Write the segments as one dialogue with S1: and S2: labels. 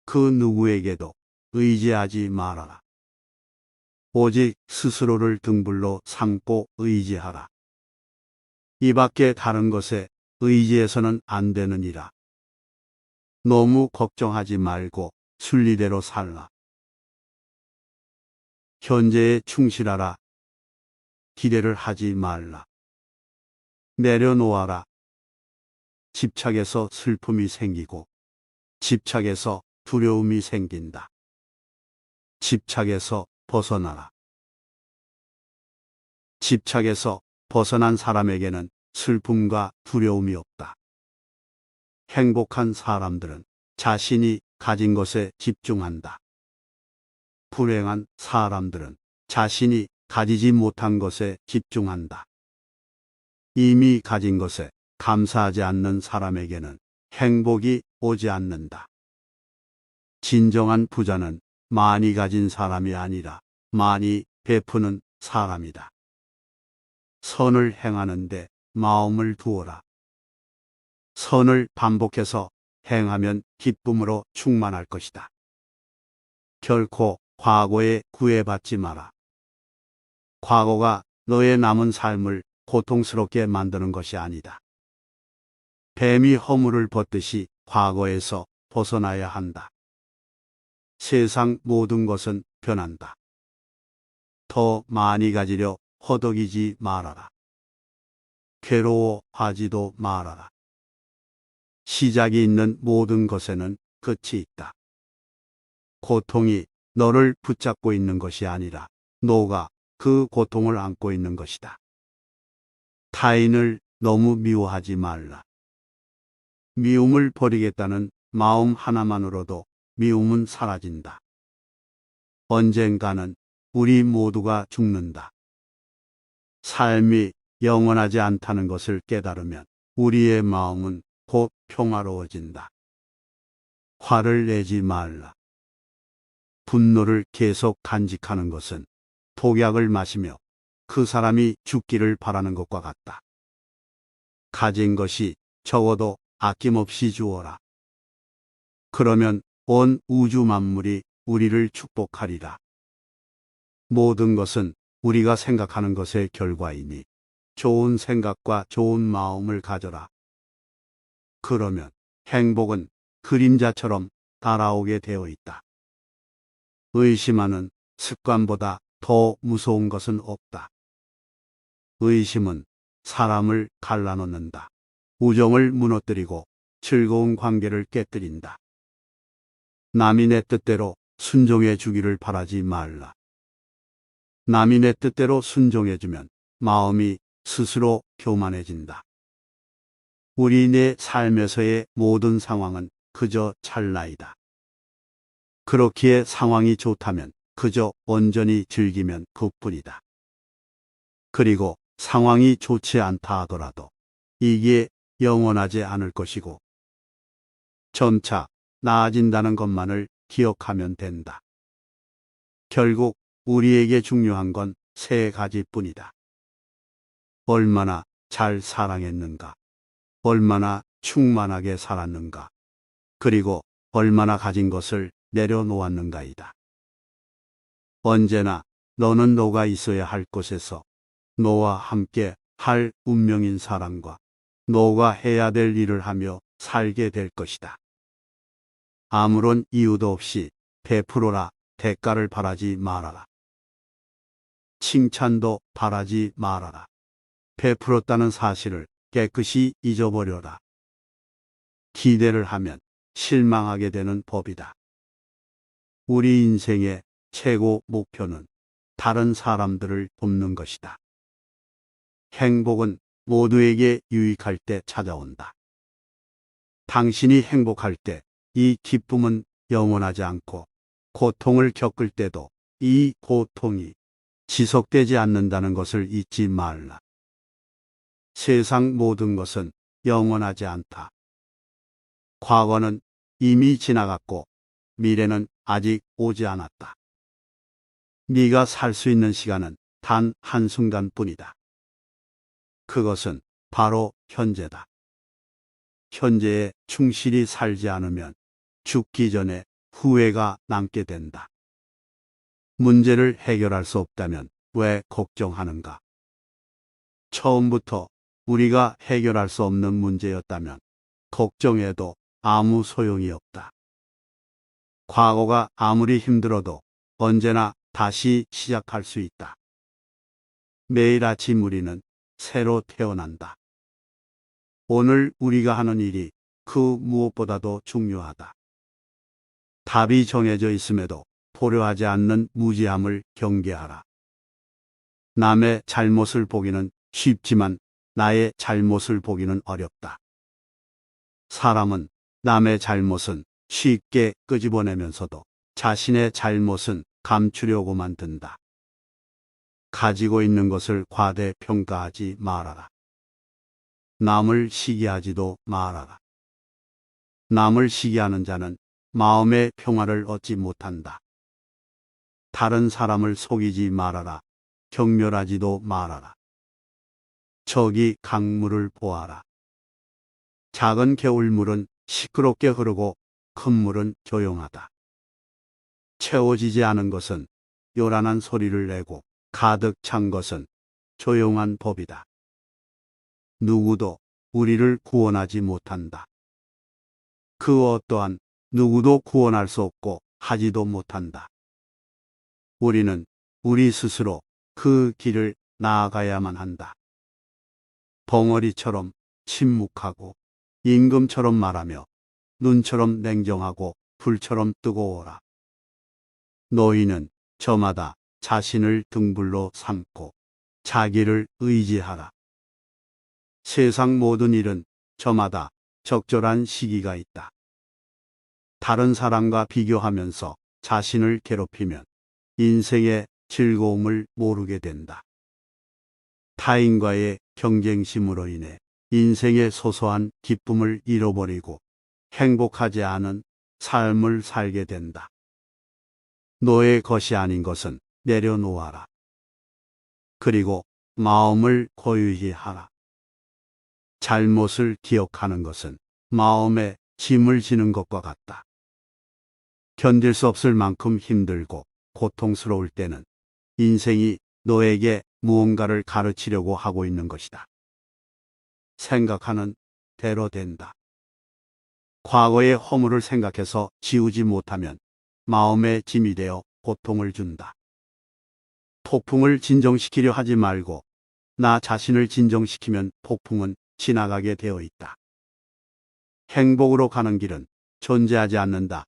S1: 그 누구에게도 의지하지 말아라. 오직 스스로를 등불로 삼고 의지하라. 이 밖에 다른 것에 의지해서는 안 되느니라. 너무 걱정하지 말고 순리대로 살라. 현재에 충실하라. 기대를 하지 말라. 내려놓아라. 집착에서 슬픔이 생기고 집착에서 두려움이 생긴다. 집착에서 벗어나라. 집착에서 벗어난 사람에게는 슬픔과 두려움이 없다. 행복한 사람들은 자신이 가진 것에 집중한다. 불행한 사람들은 자신이 가지지 못한 것에 집중한다. 이미 가진 것에 감사하지 않는 사람에게는 행복이 오지 않는다. 진정한 부자는 많이 가진 사람이 아니라 많이 베푸는 사람이다. 선을 행하는데 마음을 두어라. 선을 반복해서 행하면 기쁨으로 충만할 것이다. 결코 과거에 구애받지 마라. 과거가 너의 남은 삶을 고통스럽게 만드는 것이 아니다. 뱀이 허물을 벗듯이 과거에서 벗어나야 한다. 세상 모든 것은 변한다. 더 많이 가지려 허덕이지 말아라. 괴로워하지도 말아라. 시작이 있는 모든 것에는 끝이 있다. 고통이 너를 붙잡고 있는 것이 아니라 너가 그 고통을 안고 있는 것이다. 타인을 너무 미워하지 말라. 미움을 버리겠다는 마음 하나만으로도 미움은 사라진다. 언젠가는 우리 모두가 죽는다. 삶이 영원하지 않다는 것을 깨달으면 우리의 마음은 곧 평화로워진다. 화를 내지 말라. 분노를 계속 간직하는 것은 독약을 마시며 그 사람이 죽기를 바라는 것과 같다. 가진 것이 적어도 아낌없이 주어라. 그러면 온 우주 만물이 우리를 축복하리라. 모든 것은 우리가 생각하는 것의 결과이니 좋은 생각과 좋은 마음을 가져라. 그러면 행복은 그림자처럼 따라오게 되어 있다. 의심하는 습관보다 더 무서운 것은 없다. 의심은 사람을 갈라놓는다. 우정을 무너뜨리고 즐거운 관계를 깨뜨린다. 남이 내 뜻대로 순종해 주기를 바라지 말라. 남이 내 뜻대로 순종해주면 마음이 스스로 교만해진다. 우리네 삶에서의 모든 상황은 그저 찰나이다. 그렇기에 상황이 좋다면 그저 온전히 즐기면 그뿐이다. 그리고 상황이 좋지 않다 하더라도 이게 영원하지 않을 것이고 점차 나아진다는 것만을 기억하면 된다. 결국 우리에게 중요한 건 세 가지뿐이다. 얼마나 잘 사랑했는가, 얼마나 충만하게 살았는가, 그리고 얼마나 가진 것을 내려놓았는가이다. 언제나 너는 너가 있어야 할 곳에서 너와 함께 할 운명인 사람과 너가 해야 될 일을 하며 살게 될 것이다. 아무런 이유도 없이 베풀어라. 대가를 바라지 말아라. 칭찬도 바라지 말아라. 베풀었다는 사실을 깨끗이 잊어버려라. 기대를 하면 실망하게 되는 법이다. 우리 인생의 최고 목표는 다른 사람들을 돕는 것이다. 행복은 모두에게 유익할 때 찾아온다. 당신이 행복할 때 이 기쁨은 영원하지 않고 고통을 겪을 때도 이 고통이 지속되지 않는다는 것을 잊지 말라. 세상 모든 것은 영원하지 않다. 과거는 이미 지나갔고 미래는 아직 오지 않았다. 네가 살 수 있는 시간은 단 한순간뿐이다. 그것은 바로 현재다. 현재에 충실히 살지 않으면 죽기 전에 후회가 남게 된다. 문제를 해결할 수 없다면 왜 걱정하는가? 처음부터 우리가 해결할 수 없는 문제였다면 걱정해도 아무 소용이 없다. 과거가 아무리 힘들어도 언제나 다시 시작할 수 있다. 매일 아침 우리는 새로 태어난다. 오늘 우리가 하는 일이 그 무엇보다도 중요하다. 답이 정해져 있음에도 보려하지 않는 무지함을 경계하라. 남의 잘못을 보기는 쉽지만 나의 잘못을 보기는 어렵다. 사람은 남의 잘못은 쉽게 끄집어내면서도 자신의 잘못은 감추려고만 든다. 가지고 있는 것을 과대평가하지 말아라. 남을 시기하지도 말아라. 남을 시기하는 자는 마음의 평화를 얻지 못한다. 다른 사람을 속이지 말아라. 경멸하지도 말아라. 저기 강물을 보아라. 작은 개울물은 시끄럽게 흐르고 큰 물은 조용하다. 채워지지 않은 것은 요란한 소리를 내고 가득 찬 것은 조용한 법이다. 누구도 우리를 구원하지 못한다. 그 어떠한 누구도 구원할 수 없고 하지도 못한다. 우리는 우리 스스로 그 길을 나아가야만 한다. 벙어리처럼 침묵하고 임금처럼 말하며 눈처럼 냉정하고 불처럼 뜨거워라. 너희는 저마다 자신을 등불로 삼고 자기를 의지하라. 세상 모든 일은 저마다 적절한 시기가 있다. 다른 사람과 비교하면서 자신을 괴롭히면 인생의 즐거움을 모르게 된다. 타인과의 경쟁심으로 인해 인생의 소소한 기쁨을 잃어버리고 행복하지 않은 삶을 살게 된다. 너의 것이 아닌 것은 내려놓아라. 그리고 마음을 고유히 하라. 잘못을 기억하는 것은 마음에 짐을 지는 것과 같다. 견딜 수 없을 만큼 힘들고 고통스러울 때는 인생이 너에게 무언가를 가르치려고 하고 있는 것이다. 생각하는 대로 된다. 과거의 허물을 생각해서 지우지 못하면 마음의 짐이 되어 고통을 준다. 폭풍을 진정시키려 하지 말고 나 자신을 진정시키면 폭풍은 지나가게 되어 있다. 행복으로 가는 길은 존재하지 않는다.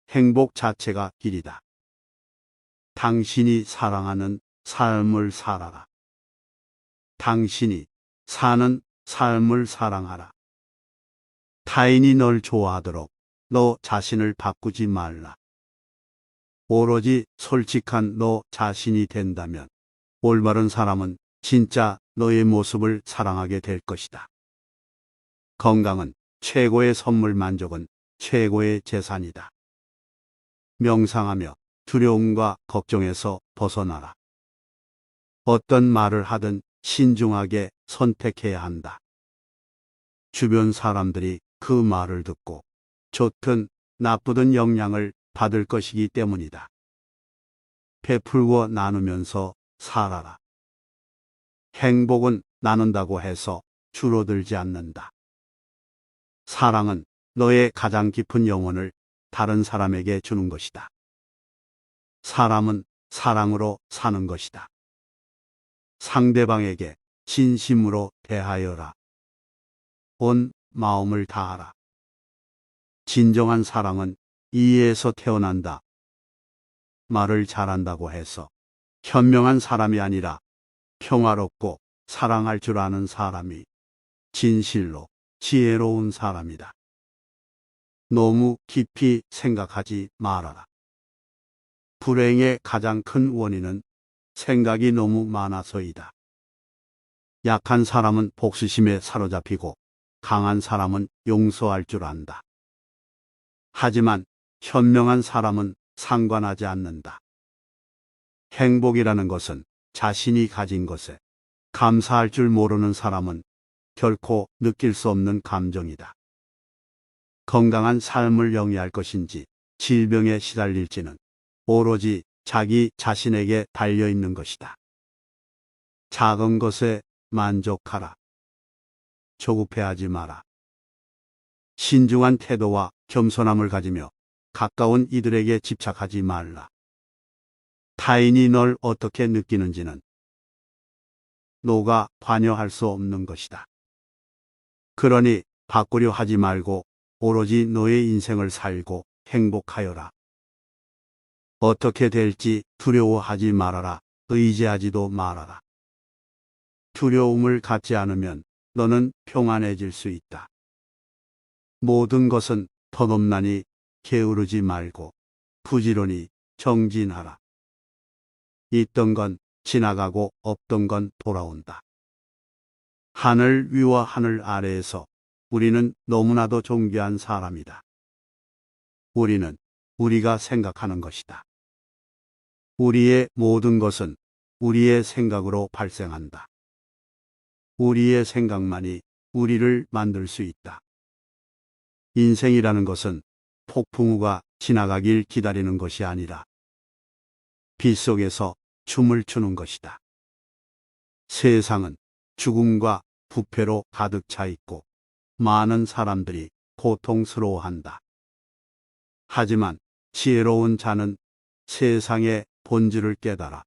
S1: 행복 자체가 길이다. 당신이 사랑하는 삶을 살아라. 당신이 사는 삶을 사랑하라. 타인이 널 좋아하도록 너 자신을 바꾸지 말라. 오로지 솔직한 너 자신이 된다면 올바른 사람은 진짜 너의 모습을 사랑하게 될 것이다. 건강은 최고의 선물, 만족은 최고의 재산이다. 명상하며 두려움과 걱정에서 벗어나라. 어떤 말을 하든 신중하게 선택해야 한다. 주변 사람들이 그 말을 듣고 좋든 나쁘든 영향을 받을 것이기 때문이다. 베풀고 나누면서 살아라. 행복은 나눈다고 해서 줄어들지 않는다. 사랑은 너의 가장 깊은 영혼을 다른 사람에게 주는 것이다. 사람은 사랑으로 사는 것이다. 상대방에게 진심으로 대하여라. 온 마음을 다하라. 진정한 사랑은 이에서 태어난다. 말을 잘한다고 해서 현명한 사람이 아니라 평화롭고 사랑할 줄 아는 사람이 진실로 지혜로운 사람이다. 너무 깊이 생각하지 말아라. 불행의 가장 큰 원인은 생각이 너무 많아서이다. 약한 사람은 복수심에 사로잡히고 강한 사람은 용서할 줄 안다. 하지만 현명한 사람은 상관하지 않는다. 행복이라는 것은 자신이 가진 것에 감사할 줄 모르는 사람은 결코 느낄 수 없는 감정이다. 건강한 삶을 영위할 것인지 질병에 시달릴지는 오로지 자기 자신에게 달려 있는 것이다. 작은 것에 만족하라. 조급해하지 마라. 신중한 태도와 겸손함을 가지며 가까운 이들에게 집착하지 말라. 타인이 널 어떻게 느끼는지는 너가 관여할 수 없는 것이다. 그러니 바꾸려 하지 말고 오로지 너의 인생을 살고 행복하여라. 어떻게 될지 두려워하지 말아라. 의지하지도 말아라. 두려움을 갖지 않으면 너는 평안해질 수 있다. 모든 것은 덧없나니 게으르지 말고 부지런히 정진하라. 있던 건 지나가고 없던 건 돌아온다. 하늘 위와 하늘 아래에서 우리는 너무나도 존귀한 사람이다. 우리는 우리가 생각하는 것이다. 우리의 모든 것은 우리의 생각으로 발생한다. 우리의 생각만이 우리를 만들 수 있다. 인생이라는 것은 폭풍우가 지나가길 기다리는 것이 아니라 빗속에서 춤을 추는 것이다. 세상은 죽음과 부패로 가득 차 있고 많은 사람들이 고통스러워한다. 하지만 지혜로운 자는 세상의 본질을 깨달아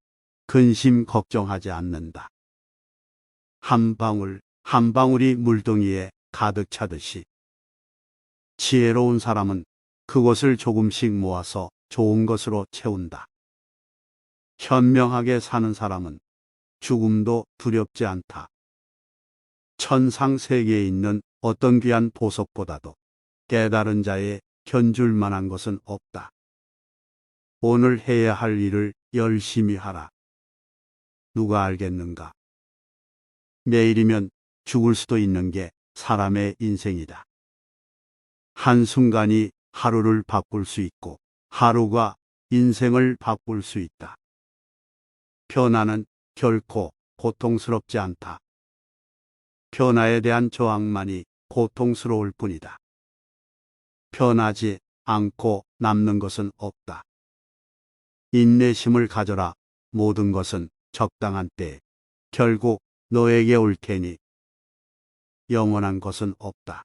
S1: 근심 걱정하지 않는다. 한 방울 한 방울이 물동이에 가득 차듯이 지혜로운 사람은 그것을 조금씩 모아서 좋은 것으로 채운다. 현명하게 사는 사람은 죽음도 두렵지 않다. 천상 세계에 있는 어떤 귀한 보석보다도 깨달은 자의 견줄 만한 것은 없다. 오늘 해야 할 일을 열심히 하라. 누가 알겠는가? 내일이면 죽을 수도 있는 게 사람의 인생이다. 한순간이 하루를 바꿀 수 있고 하루가 인생을 바꿀 수 있다. 변화는 결코 고통스럽지 않다. 변화에 대한 저항만이 고통스러울 뿐이다. 변하지 않고 남는 것은 없다. 인내심을 가져라. 모든 것은 적당한 때에 결국 너에게 올 테니 영원한 것은 없다.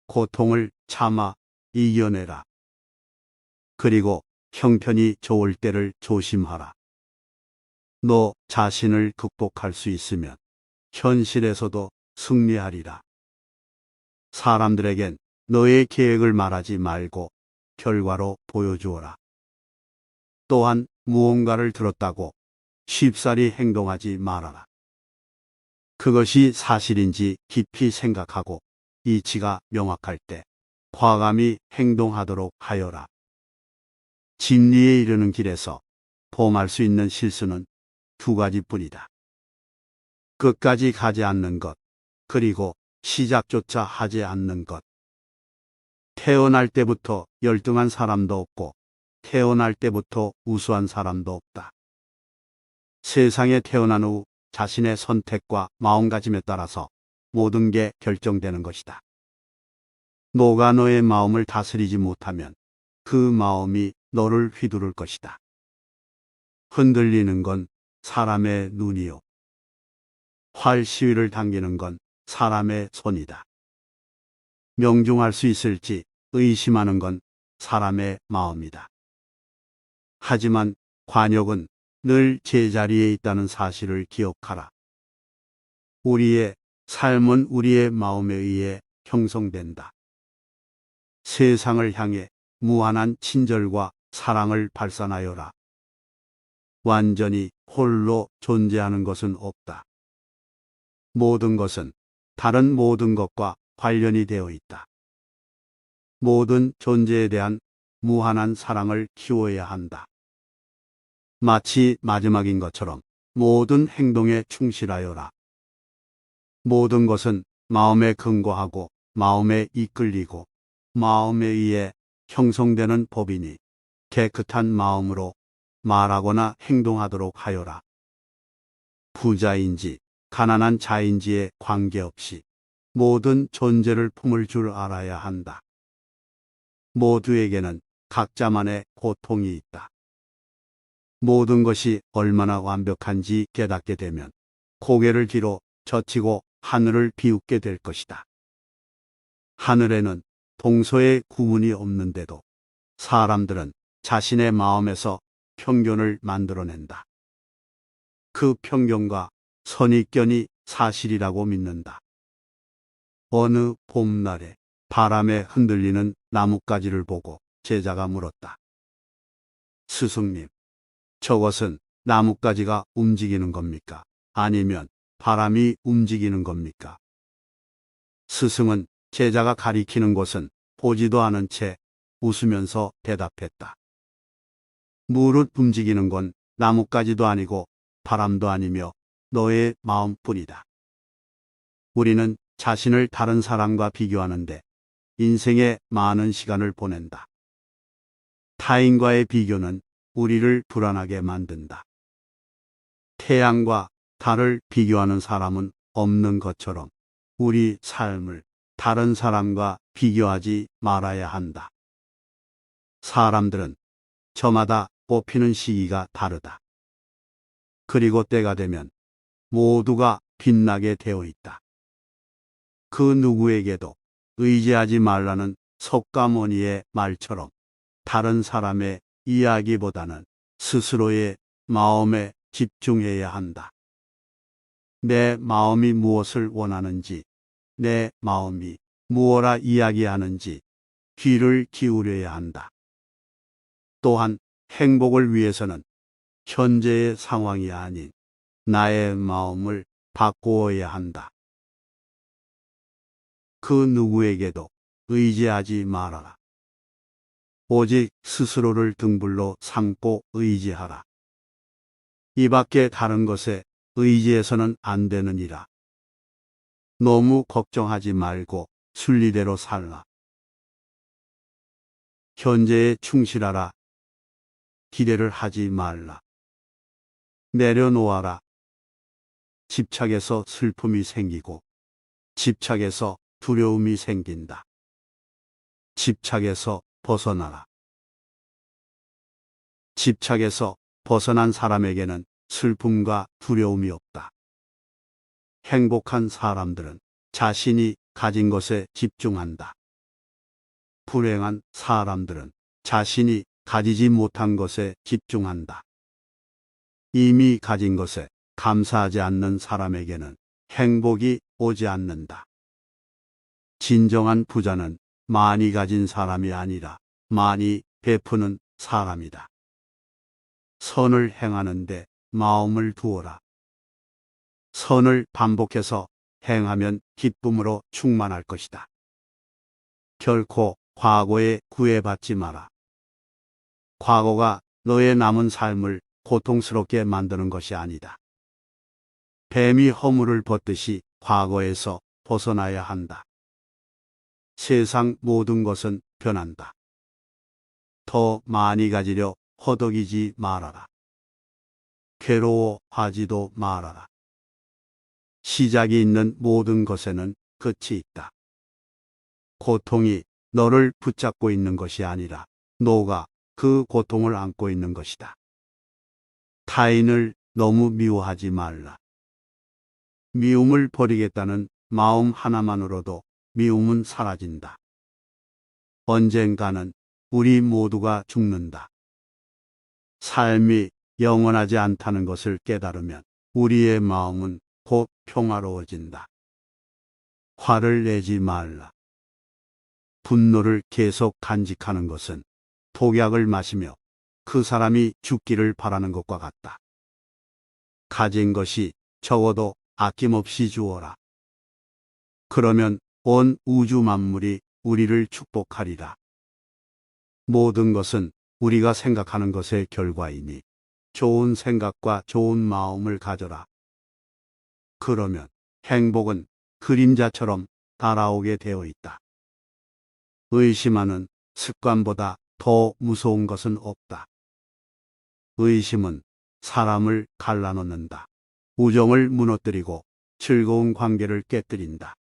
S1: 고통을 참아 이겨내라. 그리고 형편이 좋을 때를 조심하라. 너 자신을 극복할 수 있으면 현실에서도 승리하리라. 사람들에겐 너의 계획을 말하지 말고 결과로 보여주어라. 또한 무언가를 들었다고 쉽사리 행동하지 말아라. 그것이 사실인지 깊이 생각하고 이치가 명확할 때 과감히 행동하도록 하여라. 진리에 이르는 길에서 범할 수 있는 실수는 두 가지뿐이다. 끝까지 가지 않는 것, 그리고 시작조차 하지 않는 것. 태어날 때부터 열등한 사람도 없고 태어날 때부터 우수한 사람도 없다. 세상에 태어난 후 자신의 선택과 마음가짐에 따라서 모든 게 결정되는 것이다. 너가 너의 마음을 다스리지 못하면 그 마음이 너를 휘두를 것이다. 흔들리는 건 사람의 눈이요. 활 시위를 당기는 건 사람의 손이다. 명중할 수 있을지 의심하는 건 사람의 마음이다. 하지만 관역은 늘 제자리에 있다는 사실을 기억하라. 우리의 삶은 우리의 마음에 의해 형성된다. 세상을 향해 무한한 친절과 사랑을 발산하여라. 완전히 홀로 존재하는 것은 없다. 모든 것은 다른 모든 것과 관련이 되어 있다. 모든 존재에 대한 무한한 사랑을 키워야 한다. 마치 마지막인 것처럼 모든 행동에 충실하여라. 모든 것은 마음에 근거하고 마음에 이끌리고 마음에 의해 형성되는 법이니 깨끗한 마음으로 말하거나 행동하도록 하여라. 부자인지 가난한 자인지에 관계없이 모든 존재를 품을 줄 알아야 한다. 모두에게는 각자만의 고통이 있다. 모든 것이 얼마나 완벽한지 깨닫게 되면 고개를 뒤로 젖히고 하늘을 비웃게 될 것이다. 하늘에는 동서의 구분이 없는데도 사람들은 자신의 마음에서 편견을 만들어낸다. 그 편견과 선입견이 사실이라고 믿는다. 어느 봄날에 바람에 흔들리는 나뭇가지를 보고 제자가 물었다. 스승님, 저것은 나뭇가지가 움직이는 겁니까? 아니면 바람이 움직이는 겁니까? 스승은 제자가 가리키는 곳은 보지도 않은 채 웃으면서 대답했다. 무릇 움직이는 건 나뭇가지도 아니고 바람도 아니며 너의 마음뿐이다. 우리는 자신을 다른 사람과 비교하는데 인생의 많은 시간을 보낸다. 타인과의 비교는 우리를 불안하게 만든다. 태양과 달을 비교하는 사람은 없는 것처럼 우리 삶을 다른 사람과 비교하지 말아야 한다. 사람들은 저마다 뽑히는 시기가 다르다. 그리고 때가 되면 모두가 빛나게 되어 있다. 그 누구에게도 의지하지 말라는 석가모니의 말처럼 다른 사람의 이야기보다는 스스로의 마음에 집중해야 한다. 내 마음이 무엇을 원하는지, 내 마음이 무엇라 이야기하는지 귀를 기울여야 한다. 또한 행복을 위해서는 현재의 상황이 아닌 나의 마음을 바꾸어야 한다. 그 누구에게도 의지하지 말아라. 오직 스스로를 등불로 삼고 의지하라. 이 밖에 다른 것에 의지해서는 안 되느니라. 너무 걱정하지 말고 순리대로 살라. 현재에 충실하라. 기대를 하지 말라. 내려놓아라. 집착에서 슬픔이 생기고 집착에서 두려움이 생긴다. 집착에서 벗어나라. 집착에서 벗어난 사람에게는 슬픔과 두려움이 없다. 행복한 사람들은 자신이 가진 것에 집중한다. 불행한 사람들은 자신이 가지지 못한 것에 집중한다. 이미 가진 것에 감사하지 않는 사람에게는 행복이 오지 않는다. 진정한 부자는 많이 가진 사람이 아니라 많이 베푸는 사람이다. 선을 행하는데 마음을 두어라. 선을 반복해서 행하면 기쁨으로 충만할 것이다. 결코 과거에 구애받지 마라. 과거가 너의 남은 삶을 고통스럽게 만드는 것이 아니다. 뱀이 허물을 벗듯이 과거에서 벗어나야 한다. 세상 모든 것은 변한다. 더 많이 가지려 허덕이지 말아라. 괴로워하지도 말아라. 시작이 있는 모든 것에는 끝이 있다. 고통이 너를 붙잡고 있는 것이 아니라 너가 그 고통을 안고 있는 것이다. 타인을 너무 미워하지 말라. 미움을 버리겠다는 마음 하나만으로도 미움은 사라진다. 언젠가는 우리 모두가 죽는다. 삶이 영원하지 않다는 것을 깨달으면 우리의 마음은 곧 평화로워진다. 화를 내지 말라. 분노를 계속 간직하는 것은 독약을 마시며 그 사람이 죽기를 바라는 것과 같다. 가진 것이 적어도 아낌없이 주어라. 그러면 온 우주 만물이 우리를 축복하리라. 모든 것은 우리가 생각하는 것의 결과이니 좋은 생각과 좋은 마음을 가져라. 그러면 행복은 그림자처럼 따라오게 되어 있다. 의심하는 습관보다 더 무서운 것은 없다. 의심은 사람을 갈라놓는다. 우정을 무너뜨리고 즐거운 관계를 깨뜨린다.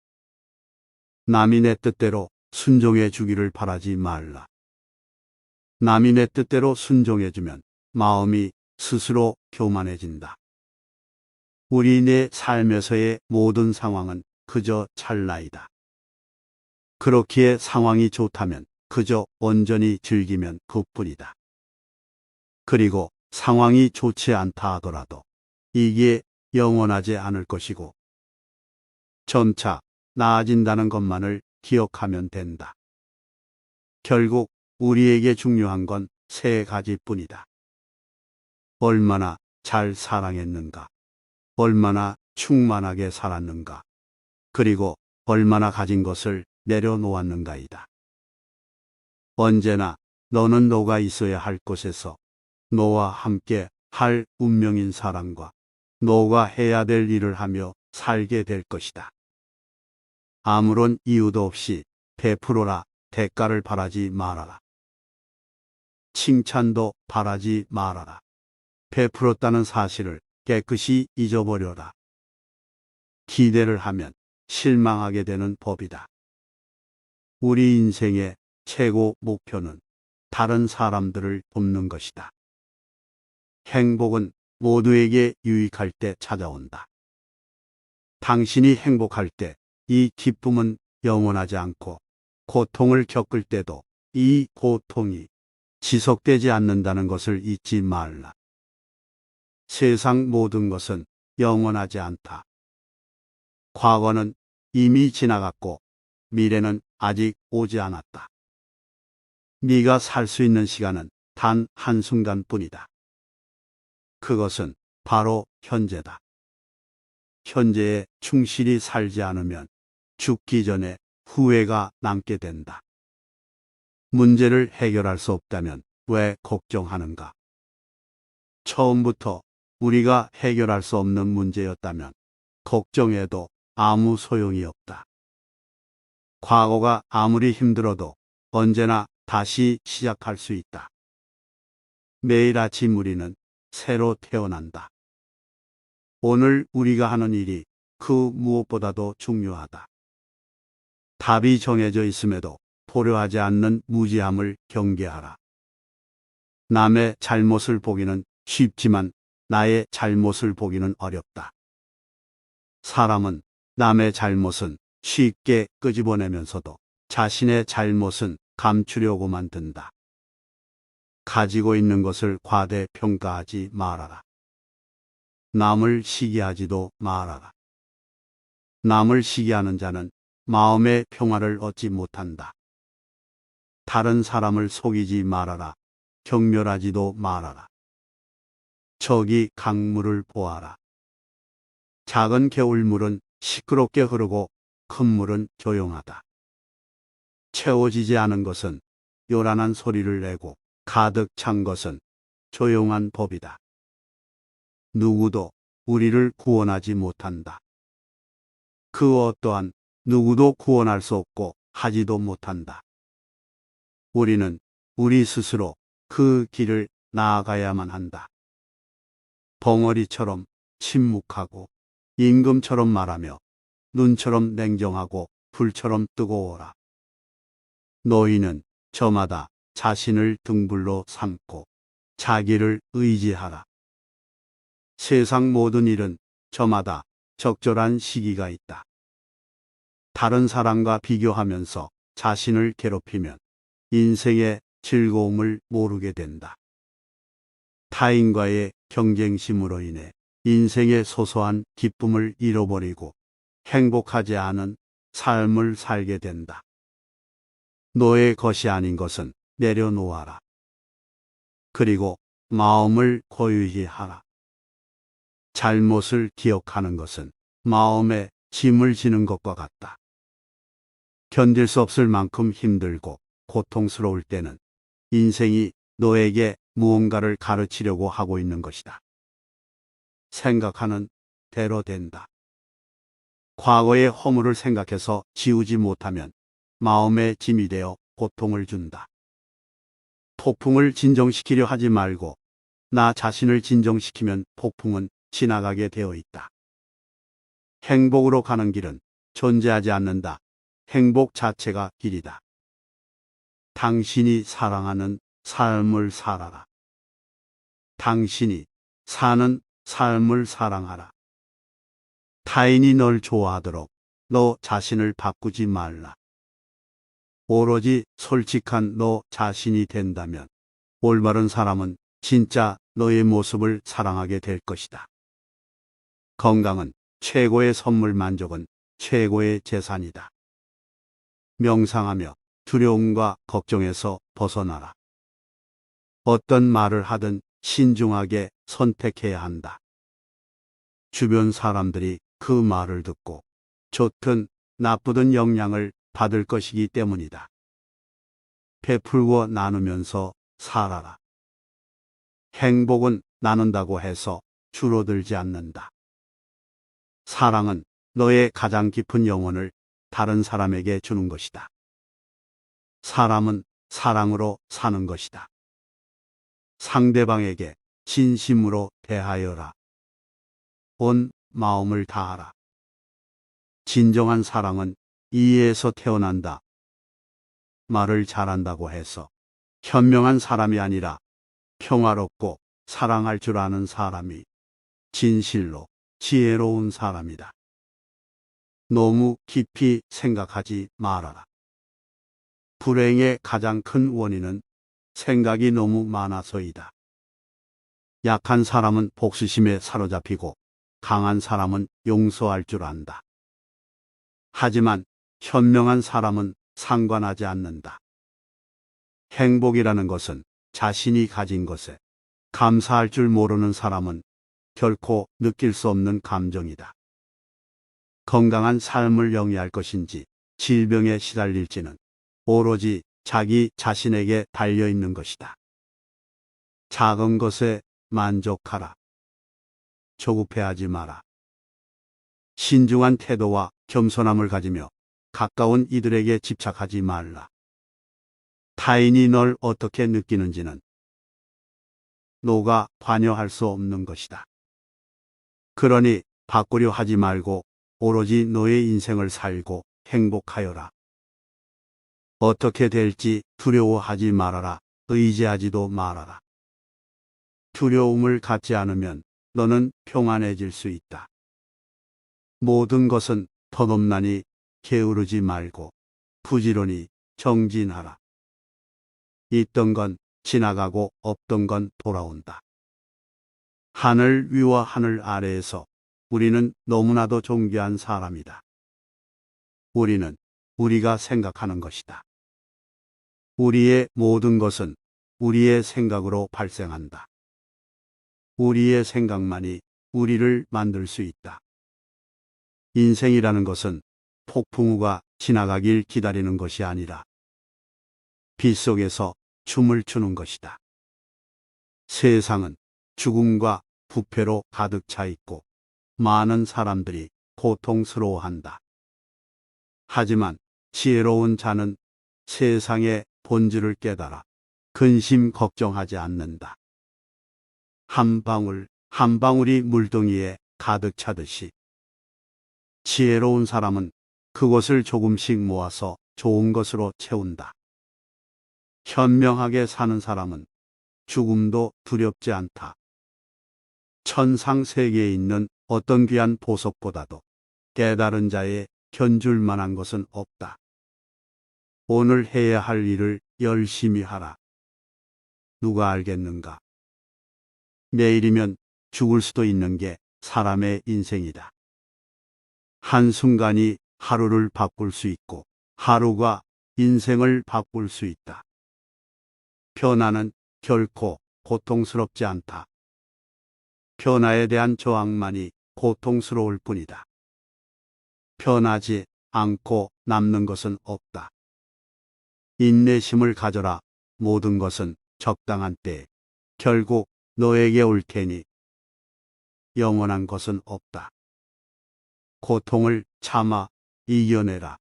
S1: 남이 내 뜻대로 순종해 주기를 바라지 말라. 남이 내 뜻대로 순종해주면 마음이 스스로 교만해진다. 우리 내 삶에서의 모든 상황은 그저 찰나이다. 그렇기에 상황이 좋다면 그저 온전히 즐기면 그뿐이다. 그리고 상황이 좋지 않다 하더라도 이게 영원하지 않을 것이고 점차 나아진다는 것만을 기억하면 된다. 결국 우리에게 중요한 건 세 가지뿐이다. 얼마나 잘 사랑했는가, 얼마나 충만하게 살았는가, 그리고 얼마나 가진 것을 내려놓았는가이다. 언제나 너는 너가 있어야 할 곳에서 너와 함께 할 운명인 사람과 너가 해야 될 일을 하며 살게 될 것이다. 아무런 이유도 없이 베풀어라. 대가를 바라지 말아라. 칭찬도 바라지 말아라. 베풀었다는 사실을 깨끗이 잊어버려라. 기대를 하면 실망하게 되는 법이다. 우리 인생의 최고 목표는 다른 사람들을 돕는 것이다. 행복은 모두에게 유익할 때 찾아온다. 당신이 행복할 때 이 기쁨은 영원하지 않고 고통을 겪을 때도 이 고통이 지속되지 않는다는 것을 잊지 말라. 세상 모든 것은 영원하지 않다. 과거는 이미 지나갔고 미래는 아직 오지 않았다. 네가 살 수 있는 시간은 단 한순간뿐이다. 그것은 바로 현재다. 현재에 충실히 살지 않으면 죽기 전에 후회가 남게 된다. 문제를 해결할 수 없다면 왜 걱정하는가? 처음부터 우리가 해결할 수 없는 문제였다면 걱정해도 아무 소용이 없다. 과거가 아무리 힘들어도 언제나 다시 시작할 수 있다. 매일 아침 우리는 새로 태어난다. 오늘 우리가 하는 일이 그 무엇보다도 중요하다. 답이 정해져 있음에도 보려하지 않는 무지함을 경계하라. 남의 잘못을 보기는 쉽지만 나의 잘못을 보기는 어렵다. 사람은 남의 잘못은 쉽게 끄집어내면서도 자신의 잘못은 감추려고만 든다. 가지고 있는 것을 과대평가하지 말아라. 남을 시기하지도 말아라. 남을 시기하는 자는 마음의 평화를 얻지 못한다. 다른 사람을 속이지 말아라. 경멸하지도 말아라. 저기 강물을 보아라. 작은 개울물은 시끄럽게 흐르고 큰 물은 조용하다. 채워지지 않은 것은 요란한 소리를 내고 가득 찬 것은 조용한 법이다. 누구도 우리를 구원하지 못한다. 그 어떠한 누구도 구원할 수 없고 하지도 못한다. 우리는 우리 스스로 그 길을 나아가야만 한다. 벙어리처럼 침묵하고 임금처럼 말하며 눈처럼 냉정하고 불처럼 뜨거워라. 너희는 저마다 자신을 등불로 삼고 자기를 의지하라. 세상 모든 일은 저마다 적절한 시기가 있다. 다른 사람과 비교하면서 자신을 괴롭히면 인생의 즐거움을 모르게 된다. 타인과의 경쟁심으로 인해 인생의 소소한 기쁨을 잃어버리고 행복하지 않은 삶을 살게 된다. 너의 것이 아닌 것은 내려놓아라. 그리고 마음을 고유히 하라. 잘못을 기억하는 것은 마음에 짐을 지는 것과 같다. 견딜 수 없을 만큼 힘들고 고통스러울 때는 인생이 너에게 무언가를 가르치려고 하고 있는 것이다. 생각하는 대로 된다. 과거의 허물을 생각해서 지우지 못하면 마음의 짐이 되어 고통을 준다. 폭풍을 진정시키려 하지 말고 나 자신을 진정시키면 폭풍은 지나가게 되어 있다. 행복으로 가는 길은 존재하지 않는다. 행복 자체가 길이다. 당신이 사랑하는 삶을 살아라. 당신이 사는 삶을 사랑하라. 타인이 널 좋아하도록 너 자신을 바꾸지 말라. 오로지 솔직한 너 자신이 된다면 올바른 사람은 진짜 너의 모습을 사랑하게 될 것이다. 건강은 최고의 선물, 만족은 최고의 재산이다. 명상하며 두려움과 걱정에서 벗어나라. 어떤 말을 하든 신중하게 선택해야 한다. 주변 사람들이 그 말을 듣고 좋든 나쁘든 영향을 받을 것이기 때문이다. 베풀고 나누면서 살아라. 행복은 나눈다고 해서 줄어들지 않는다. 사랑은 너의 가장 깊은 영혼을 다른 사람에게 주는 것이다. 사람은 사랑으로 사는 것이다. 상대방에게 진심으로 대하여라. 온 마음을 다하라. 진정한 사랑은 이에서 태어난다. 말을 잘한다고 해서 현명한 사람이 아니라 평화롭고 사랑할 줄 아는 사람이 진실로 지혜로운 사람이다. 너무 깊이 생각하지 말아라. 불행의 가장 큰 원인은 생각이 너무 많아서이다. 약한 사람은 복수심에 사로잡히고 강한 사람은 용서할 줄 안다. 하지만 현명한 사람은 상관하지 않는다. 행복이라는 것은 자신이 가진 것에 감사할 줄 모르는 사람은 결코 느낄 수 없는 감정이다. 건강한 삶을 영위할 것인지 질병에 시달릴지는 오로지 자기 자신에게 달려있는 것이다. 작은 것에 만족하라. 조급해하지 마라. 신중한 태도와 겸손함을 가지며 가까운 이들에게 집착하지 말라. 타인이 널 어떻게 느끼는지는 너가 관여할 수 없는 것이다. 그러니 바꾸려 하지 말고 오로지 너의 인생을 살고 행복하여라. 어떻게 될지 두려워하지 말아라. 의지하지도 말아라. 두려움을 갖지 않으면 너는 평안해질 수 있다. 모든 것은 터높나니 게으르지 말고 부지런히 정진하라. 있던 건 지나가고 없던 건 돌아온다. 하늘 위와 하늘 아래에서 우리는 너무나도 존귀한 사람이다. 우리는 우리가 생각하는 것이다. 우리의 모든 것은 우리의 생각으로 발생한다. 우리의 생각만이 우리를 만들 수 있다. 인생이라는 것은 폭풍우가 지나가길 기다리는 것이 아니라 빗속에서 춤을 추는 것이다. 세상은 죽음과 부패로 가득 차 있고 많은 사람들이 고통스러워한다. 하지만 지혜로운 자는 세상의 본질을 깨달아 근심 걱정하지 않는다. 한 방울 한 방울이 물동이에 가득 차듯이 지혜로운 사람은 그것을 조금씩 모아서 좋은 것으로 채운다. 현명하게 사는 사람은 죽음도 두렵지 않다. 천상 세계에 있는 어떤 귀한 보석보다도 깨달은 자의 견줄 만한 것은 없다. 오늘 해야 할 일을 열심히 하라. 누가 알겠는가? 내일이면 죽을 수도 있는 게 사람의 인생이다. 한순간이 하루를 바꿀 수 있고 하루가 인생을 바꿀 수 있다. 변화는 결코 고통스럽지 않다. 변화에 대한 저항만이 고통스러울 뿐이다. 변하지 않고 남는 것은 없다. 인내심을 가져라. 모든 것은 적당한 때에 결국 너에게 올 테니 영원한 것은 없다. 고통을 참아 이겨내라.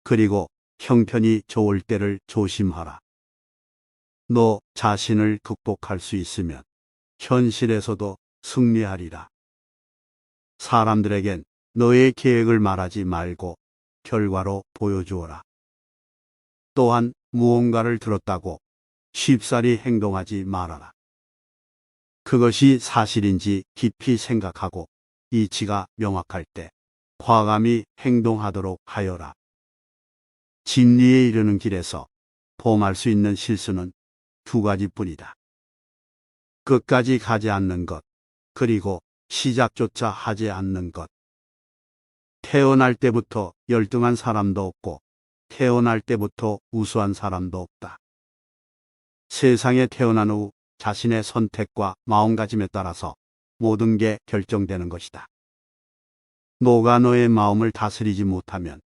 S1: 그리고 형편이 좋을 때를 조심하라. 너 자신을 극복할 수 있으면 현실에서도 승리하리라. 사람들에겐 너의 계획을 말하지 말고 결과로 보여주어라. 또한 무언가를 들었다고 쉽사리 행동하지 말아라. 그것이 사실인지 깊이 생각하고 이치가 명확할 때 과감히 행동하도록 하여라. 진리에 이르는 길에서 범할 수 있는 실수는 두 가지뿐이다. 끝까지 가지 않는 것, 그리고 시작조차 하지 않는 것. 태어날 때부터 열등한 사람도 없고 태어날 때부터 우수한 사람도 없다. 세상에 태어난 후 자신의 선택과 마음가짐에 따라서 모든 게 결정되는 것이다. 너가 너의 마음을 다스리지 못하면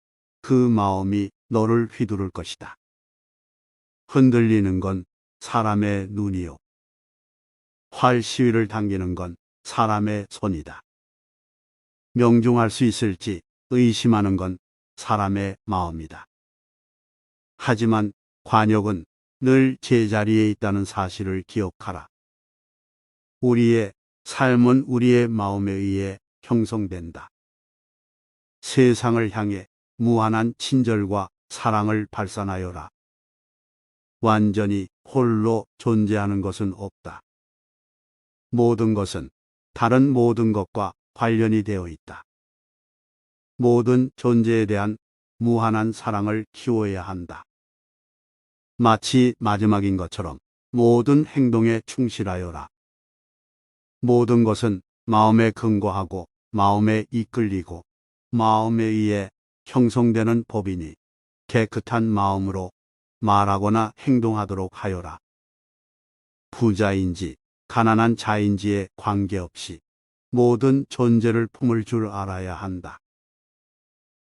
S1: 그 마음이 너를 휘두를 것이다. 흔들리는 건 사람의 눈이요. 활 시위를 당기는 건 사람의 손이다. 명중할 수 있을지 의심하는 건 사람의 마음이다. 하지만 관역은 늘 제자리에 있다는 사실을 기억하라. 우리의 삶은 우리의 마음에 의해 형성된다. 세상을 향해 무한한 친절과 사랑을 발산하여라. 완전히 홀로 존재하는 것은 없다. 모든 것은 다른 모든 것과 관련이 되어 있다. 모든 존재에 대한 무한한 사랑을 키워야 한다. 마치 마지막인 것처럼 모든 행동에 충실하여라. 모든 것은 마음에 근거하고 마음에 이끌리고 마음에 의해 형성되는 법이니 깨끗한 마음으로 말하거나 행동하도록 하여라. 부자인지 가난한 자인지에 관계없이 모든 존재를 품을 줄 알아야 한다.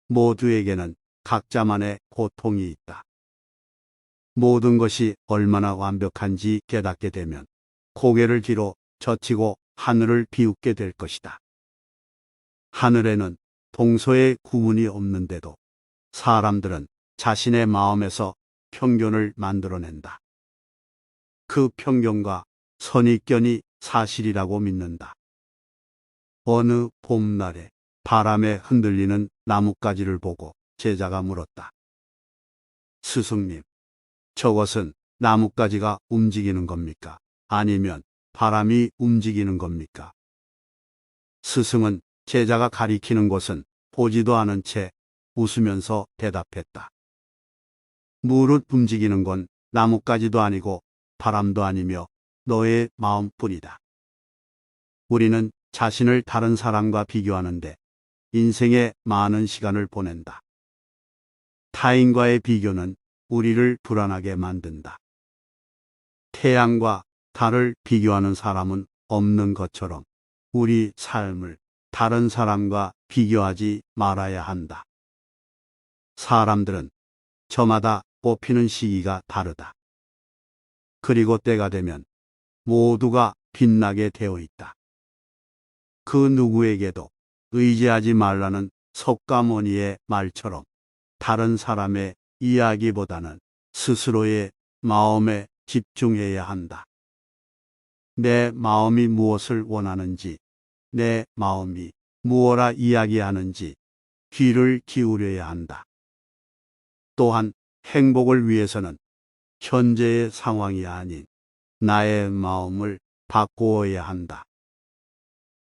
S1: 모두에게는 각자만의 고통이 있다. 모든 것이 얼마나 완벽한지 깨닫게 되면 고개를 뒤로 젖히고 하늘을 비웃게 될 것이다. 하늘에는 동서의 구분이 없는데도 사람들은 자신의 마음에서 편견을 만들어낸다. 그 편견과 선입견이 사실이라고 믿는다. 어느 봄날에 바람에 흔들리는 나뭇가지를 보고 제자가 물었다. 스승님, 저것은 나뭇가지가 움직이는 겁니까? 아니면 바람이 움직이는 겁니까? 스승은 제자가 가리키는 곳은 보지도 않은 채 웃으면서 대답했다. 무릇 움직이는 건 나뭇가지도 아니고 바람도 아니며 너의 마음뿐이다. 우리는 자신을 다른 사람과 비교하는데 인생의 많은 시간을 보낸다. 타인과의 비교는 우리를 불안하게 만든다. 태양과 달을 비교하는 사람은 없는 것처럼 우리 삶을 다른 사람과 비교하지 말아야 한다. 사람들은 저마다 뽑히는 시기가 다르다. 그리고 때가 되면 모두가 빛나게 되어 있다. 그 누구에게도 의지하지 말라는 석가모니의 말처럼 다른 사람의 이야기보다는 스스로의 마음에 집중해야 한다. 내 마음이 무엇을 원하는지, 내 마음이 무엇라 이야기하는지 귀를 기울여야 한다. 또한 행복을 위해서는 현재의 상황이 아닌 나의 마음을 바꾸어야 한다.